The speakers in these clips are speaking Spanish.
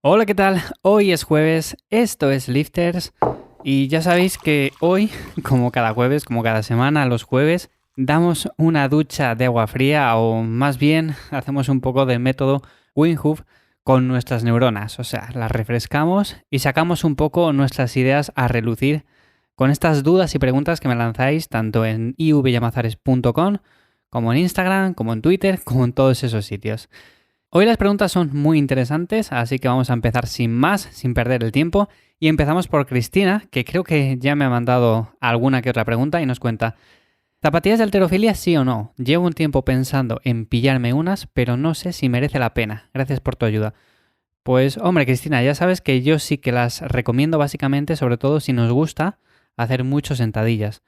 Hola, ¿qué tal? Hoy es jueves, esto es Lifters y ya sabéis que hoy, como cada jueves, como cada semana, los jueves, damos una ducha de agua fría o más bien hacemos un poco de método Wim Hof con nuestras neuronas, o sea, las refrescamos y sacamos un poco nuestras ideas a relucir con estas dudas y preguntas que me lanzáis tanto en ivyamazares.com como en Instagram, como en Twitter, como en todos esos sitios. Hoy las preguntas son muy interesantes, así que vamos a empezar sin más, sin perder el tiempo. Y empezamos por Cristina, que creo que ya me ha mandado alguna que otra pregunta y nos cuenta: ¿zapatillas de halterofilia sí o no? Llevo un tiempo pensando en pillarme unas, pero no sé si merece la pena. Gracias por tu ayuda. Pues hombre, Cristina, ya sabes que yo sí que las recomiendo básicamente, sobre todo si nos gusta hacer muchas sentadillas.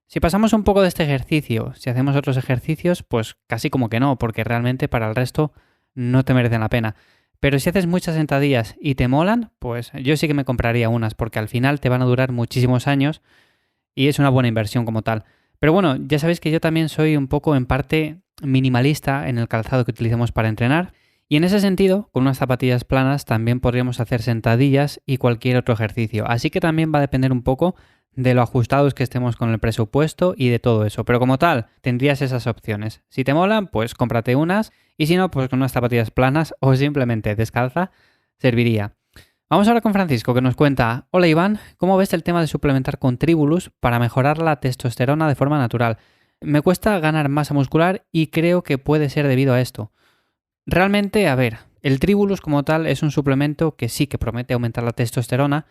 Si pasamos un poco de este ejercicio, si hacemos otros ejercicios, pues casi como que no, porque realmente para el resto no te merecen la pena. Pero si haces muchas sentadillas y te molan, pues yo sí que me compraría unas, porque al final te van a durar muchísimos años y es una buena inversión como tal. Pero bueno, ya sabéis que yo también soy un poco en parte minimalista en el calzado que utilizamos para entrenar. Y en ese sentido, con unas zapatillas planas también podríamos hacer sentadillas y cualquier otro ejercicio. Así que también va a depender un poco de lo ajustados que estemos con el presupuesto y de todo eso. Pero como tal, tendrías esas opciones. Si te molan, pues cómprate unas. Y si no, pues con unas zapatillas planas o simplemente descalza, serviría. Vamos ahora con Francisco, que nos cuenta: hola Iván, ¿cómo ves el tema de suplementar con Tribulus para mejorar la testosterona de forma natural? Me cuesta ganar masa muscular y creo que puede ser debido a esto. Realmente, a ver, el Tribulus como tal es un suplemento que sí que promete aumentar la testosterona,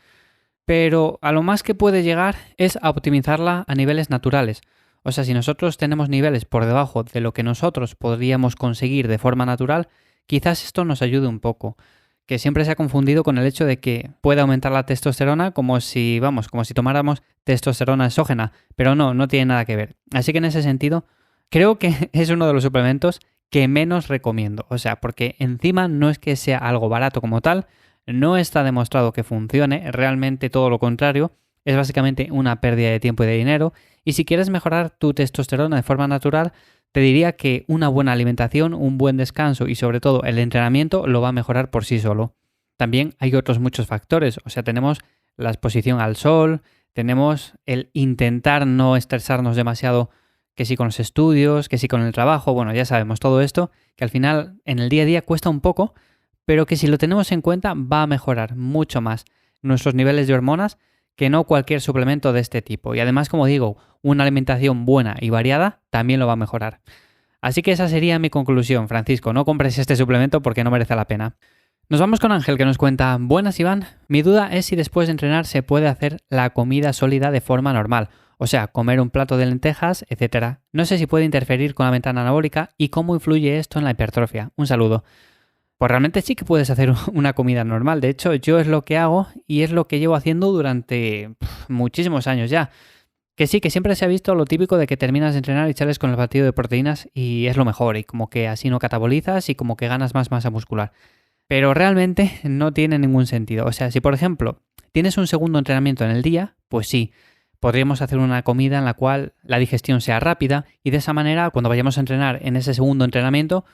pero a lo más que puede llegar es a optimizarla a niveles naturales. O sea, si nosotros tenemos niveles por debajo de lo que nosotros podríamos conseguir de forma natural, quizás esto nos ayude un poco. Que siempre se ha confundido con el hecho de que puede aumentar la testosterona como si, vamos, como si tomáramos testosterona exógena, pero no, no tiene nada que ver. Así que en ese sentido, creo que es uno de los suplementos que menos recomiendo. O sea, porque encima no es que sea algo barato como tal, no está demostrado que funcione, realmente todo lo contrario, es básicamente una pérdida de tiempo y de dinero. Y si quieres mejorar tu testosterona de forma natural, te diría que una buena alimentación, un buen descanso y sobre todo el entrenamiento lo va a mejorar por sí solo. También hay otros muchos factores, o sea, tenemos la exposición al sol, tenemos el intentar no estresarnos demasiado, que si con los estudios, que si con el trabajo, bueno, ya sabemos todo esto, que al final en el día a día cuesta un poco, pero que si lo tenemos en cuenta va a mejorar mucho más nuestros niveles de hormonas que no cualquier suplemento de este tipo. Y además, como digo, una alimentación buena y variada también lo va a mejorar. Así que esa sería mi conclusión, Francisco. No compres este suplemento porque no merece la pena. Nos vamos con Ángel, que nos cuenta: buenas Iván, mi duda es si después de entrenar se puede hacer la comida sólida de forma normal, o sea, comer un plato de lentejas, etc. No sé si puede interferir con la ventana anabólica y cómo influye esto en la hipertrofia. Un saludo. Pues realmente sí que puedes hacer una comida normal. De hecho, yo es lo que hago y es lo que llevo haciendo durante muchísimos años ya. Que sí, que siempre se ha visto lo típico de que terminas de entrenar y sales con el batido de proteínas y es lo mejor, y como que así no catabolizas y como que ganas más masa muscular. Pero realmente no tiene ningún sentido. O sea, si por ejemplo tienes un segundo entrenamiento en el día, pues sí, podríamos hacer una comida en la cual la digestión sea rápida y de esa manera cuando vayamos a entrenar en ese segundo entrenamiento,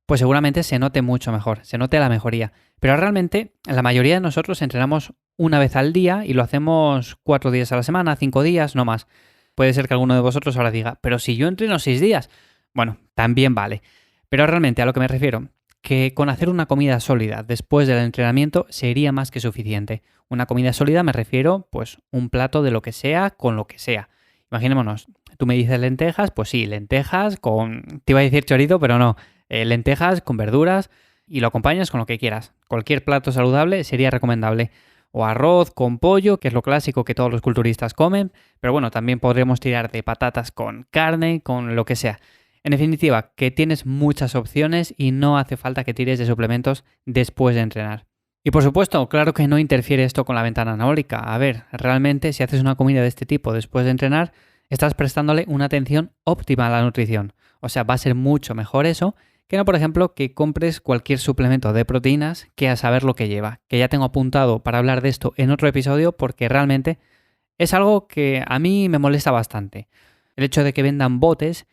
pues seguramente se note mucho mejor, se note la mejoría. Pero realmente la mayoría de nosotros entrenamos una vez al día y lo hacemos 4 días a la semana, 5 días, no más. Puede ser que alguno de vosotros ahora diga: pero si yo entreno 6 días, bueno, también vale. Pero realmente a lo que me refiero, que con hacer una comida sólida después del entrenamiento sería más que suficiente. Una comida sólida me refiero, pues, un plato de lo que sea con lo que sea. Imaginémonos, tú me dices lentejas, pues sí, lentejas con... Te iba a decir chorizo, pero no. Lentejas con verduras y lo acompañas con lo que quieras. Cualquier plato saludable sería recomendable. O arroz con pollo, que es lo clásico que todos los culturistas comen. Pero bueno, también podríamos tirar de patatas con carne, con lo que sea. En definitiva, que tienes muchas opciones y no hace falta que tires de suplementos después de entrenar. Y por supuesto, claro que no interfiere esto con la ventana anabólica. A ver, realmente si haces una comida de este tipo después de entrenar, estás prestándole una atención óptima a la nutrición. O sea, va a ser mucho mejor eso que no, por ejemplo, que compres cualquier suplemento de proteínas que a saber lo que lleva. Que ya tengo apuntado para hablar de esto en otro episodio porque realmente es algo que a mí me molesta bastante. El hecho de que vendan botes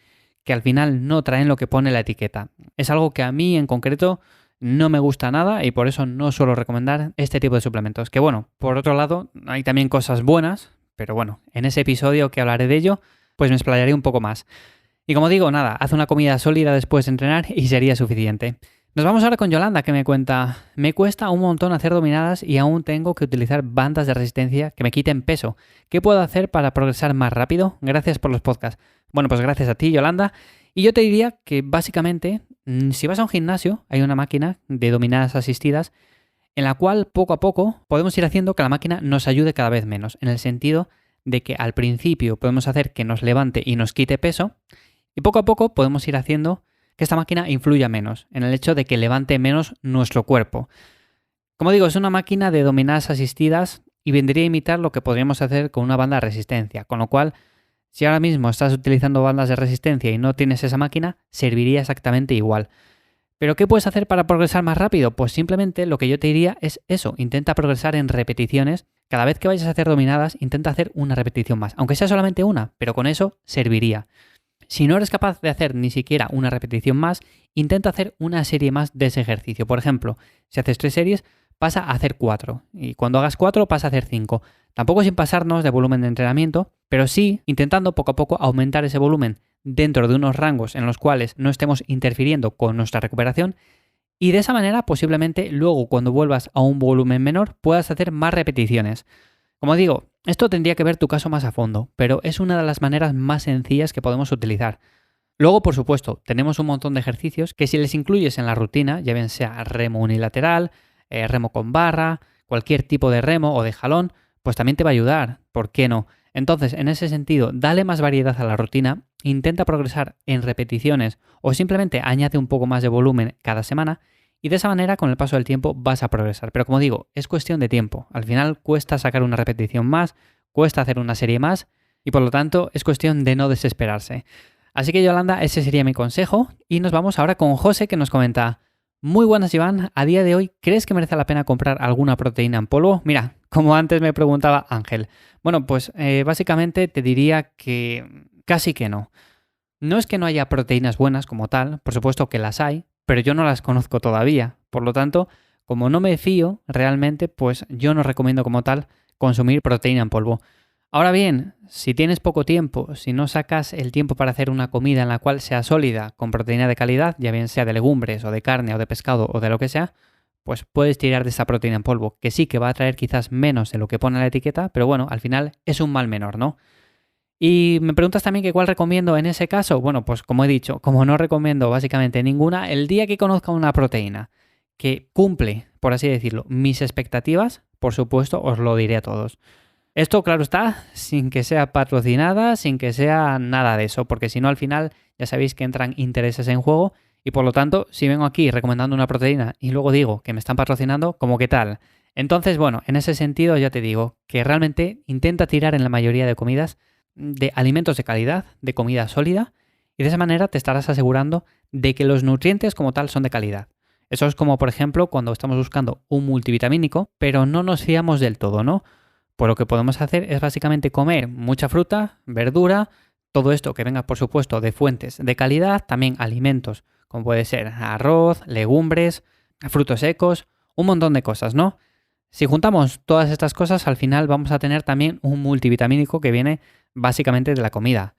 que al final no traen lo que pone la etiqueta. Es algo que a mí en concreto no me gusta nada y por eso no suelo recomendar este tipo de suplementos. Que bueno, por otro lado, hay también cosas buenas, pero bueno, en ese episodio que hablaré de ello, pues me explayaré un poco más. Y como digo, nada, haz una comida sólida después de entrenar y sería suficiente. Nos vamos ahora con Yolanda, que me cuenta: me cuesta un montón hacer dominadas y aún tengo que utilizar bandas de resistencia que me quiten peso. ¿Qué puedo hacer para progresar más rápido? Gracias por los podcasts. Bueno, pues gracias a ti, Yolanda. Y yo te diría que básicamente, si vas a un gimnasio, hay una máquina de dominadas asistidas en la cual poco a poco podemos ir haciendo que la máquina nos ayude cada vez menos, en el sentido de que al principio podemos hacer que nos levante y nos quite peso, y poco a poco podemos ir haciendo que esta máquina influya menos, en el hecho de que levante menos nuestro cuerpo. Como digo, es una máquina de dominadas asistidas y vendría a imitar lo que podríamos hacer con una banda de resistencia, con lo cual, si ahora mismo estás utilizando bandas de resistencia y no tienes esa máquina, serviría exactamente igual. ¿Pero qué puedes hacer para progresar más rápido? Pues simplemente lo que yo te diría es eso, intenta progresar en repeticiones. Cada vez que vayas a hacer dominadas, intenta hacer una repetición más, aunque sea solamente una, pero con eso serviría. Si no eres capaz de hacer ni siquiera una repetición más, intenta hacer una serie más de ese ejercicio. Por ejemplo, si haces 3 series, pasa a hacer 4. Y cuando hagas 4, pasa a hacer 5. Tampoco sin pasarnos de volumen de entrenamiento, pero sí intentando poco a poco aumentar ese volumen dentro de unos rangos en los cuales no estemos interfiriendo con nuestra recuperación. Y de esa manera, posiblemente luego cuando vuelvas a un volumen menor, puedas hacer más repeticiones. Como digo, esto tendría que ver tu caso más a fondo, pero es una de las maneras más sencillas que podemos utilizar. Luego, por supuesto, tenemos un montón de ejercicios que si les incluyes en la rutina, ya bien sea remo unilateral, remo con barra, cualquier tipo de remo o de jalón, pues también te va a ayudar, ¿por qué no? Entonces, en ese sentido, dale más variedad a la rutina, intenta progresar en repeticiones o simplemente añade un poco más de volumen cada semana. Y de esa manera, con el paso del tiempo, vas a progresar. Pero como digo, es cuestión de tiempo. Al final cuesta sacar una repetición más, cuesta hacer una serie más y por lo tanto es cuestión de no desesperarse. Así que Yolanda, ese sería mi consejo. Y nos vamos ahora con José, que nos comenta: muy buenas, Iván. A día de hoy, ¿crees que merece la pena comprar alguna proteína en polvo? Mira, como antes me preguntaba Ángel. Bueno, pues básicamente te diría que casi que no. No es que no haya proteínas buenas como tal, por supuesto que las hay, pero yo no las conozco todavía. Por lo tanto, como no me fío realmente, pues yo no recomiendo como tal consumir proteína en polvo. Ahora bien, si tienes poco tiempo, si no sacas el tiempo para hacer una comida en la cual sea sólida, con proteína de calidad, ya bien sea de legumbres o de carne o de pescado o de lo que sea, pues puedes tirar de esa proteína en polvo, que sí que va a traer quizás menos de lo que pone en la etiqueta, pero bueno, al final es un mal menor, ¿no? Y me preguntas también que cuál recomiendo en ese caso. Bueno, pues como he dicho, como no recomiendo básicamente ninguna, el día que conozca una proteína que cumple, por así decirlo, mis expectativas, por supuesto, os lo diré a todos. Esto, claro está, sin que sea patrocinada, sin que sea nada de eso, porque si no al final ya sabéis que entran intereses en juego y por lo tanto, si vengo aquí recomendando una proteína y luego digo que me están patrocinando, ¿cómo qué tal? Entonces, bueno, en ese sentido ya te digo que realmente intenta tirar en la mayoría de comidas de alimentos de calidad, de comida sólida, y de esa manera te estarás asegurando de que los nutrientes como tal son de calidad. Eso es como, por ejemplo, cuando estamos buscando un multivitamínico, pero no nos fiamos del todo, ¿no? Pues lo que podemos hacer es básicamente comer mucha fruta, verdura, todo esto que venga, por supuesto, de fuentes de calidad, también alimentos, como puede ser arroz, legumbres, frutos secos, un montón de cosas, ¿no? Si juntamos todas estas cosas, al final vamos a tener también un multivitamínico que viene básicamente de la comida.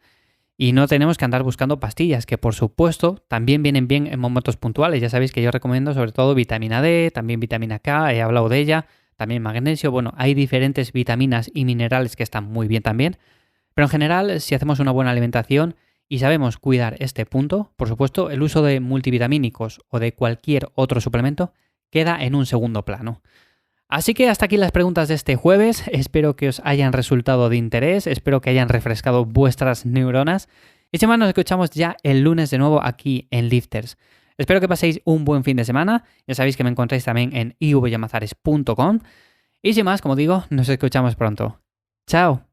Y no tenemos que andar buscando pastillas, que por supuesto también vienen bien en momentos puntuales. Ya sabéis que yo recomiendo sobre todo vitamina D, también vitamina K, he hablado de ella, también magnesio. Bueno, hay diferentes vitaminas y minerales que están muy bien también. Pero en general, si hacemos una buena alimentación y sabemos cuidar este punto, por supuesto, el uso de multivitamínicos o de cualquier otro suplemento queda en un segundo plano. Así que hasta aquí las preguntas de este jueves, espero que os hayan resultado de interés, espero que hayan refrescado vuestras neuronas y sin más nos escuchamos ya el lunes de nuevo aquí en Lifters. Espero que paséis un buen fin de semana, ya sabéis que me encontráis también en ivyamazares.com y sin más, como digo, nos escuchamos pronto. ¡Chao!